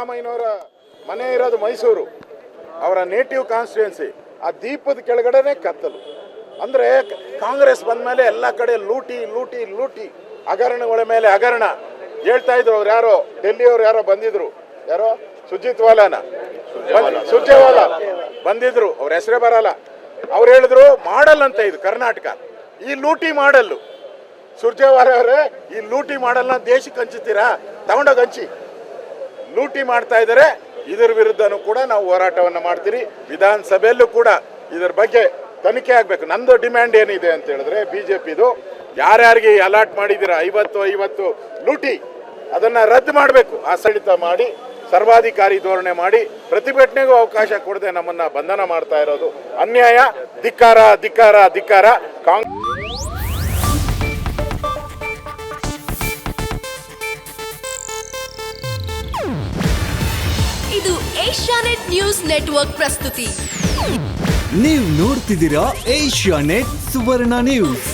ಸಿದ್ದರಾಮಯ್ಯನವರ ಮನೆ ಇರೋದು ಮೈಸೂರು, ಅವರ ನೇಟಿವ್ ಕಾನ್ಸ್ಟಿಟ್ಯೂನ್ಸಿ. ಆ ದೀಪದ ಕೆಳಗಡೆನೆ ಕತ್ತಲು. ಅಂದರೆ ಕಾಂಗ್ರೆಸ್ ಬಂದ ಮೇಲೆ ಎಲ್ಲ ಕಡೆ ಲೂಟಿ ಲೂಟಿ ಲೂಟಿ, ಹಗರಣಗಳ ಮೇಲೆ ಹಗರಣ. ಹೇಳ್ತಾ ಇದ್ರು ಅವ್ರು ಯಾರೋ ಡೆಲ್ಲಿಯವ್ರು ಯಾರೋ ಬಂದಿದ್ರು, ಯಾರೋ ಸುರ್ಜೇವಾಲಾ ಬಂದಿದ್ರು, ಅವ್ರ ಹೆಸರೇ ಬರಲ್ಲ. ಅವ್ರು ಹೇಳಿದ್ರು ಮಾಡಲ್ ಅಂತ, ಇದು ಕರ್ನಾಟಕ ಈ ಲೂಟಿ ಮಾಡಲ್ಲು. ಸುರ್ಜೇವಾಲಾ ಅವರೇ, ಈ ಲೂಟಿ ಮಾಡಲ್ನ ದೇಶಕ್ಕೆ ಹಂಚುತ್ತೀರಾ? ತಗೊಂಡೋಗಿ ಹಂಚಿ. ಲೂಟಿ ಮಾಡ್ತಾ ಇದ್ದಾರೆ. ಇದರ ವಿರುದ್ಧನೂ ಕೂಡ ನಾವು ಹೋರಾಟವನ್ನು ಮಾಡ್ತೀರಿ. ವಿಧಾನಸಭೆಯಲ್ಲೂ ಕೂಡ ಇದರ ಬಗ್ಗೆ ತನಿಖೆ ಆಗಬೇಕು. ನಂದು ಡಿಮ್ಯಾಂಡ್ ಏನಿದೆ ಅಂತ ಹೇಳಿದ್ರೆ, ಬಿಜೆಪಿದು ಯಾರ್ಯಾರಿಗೆ ಅಲಾಟ್ ಮಾಡಿದ್ದೀರಾ 50 ಲೂಟಿ, ಅದನ್ನು ರದ್ದು ಮಾಡಬೇಕು. ಆಸಡಿತ ಮಾಡಿ ಸರ್ವಾಧಿಕಾರಿ ಧೋರಣೆ ಮಾಡಿ ಪ್ರತಿಭಟನೆಗೂ ಅವಕಾಶ ಕೊಡದೆ ನಮ್ಮನ್ನ ಬಂಧನ ಮಾಡ್ತಾ ಇರೋದು ಅನ್ಯಾಯ. ಧಿಕ್ಕಾರ ಧಿಕ್ಕಾರ ಧಿಕ್ಕಾರ. ಇದು ಏಷ್ಯಾನೆಟ್ ನ್ಯೂಸ್ ನೆಟ್ವರ್ಕ್ ಪ್ರಸ್ತುತಿ. ನೀವು ನೋಡ್ತಿದ್ದೀರಾ ಏಷ್ಯಾನೆಟ್ ಸುವರ್ಣ ನ್ಯೂಸ್.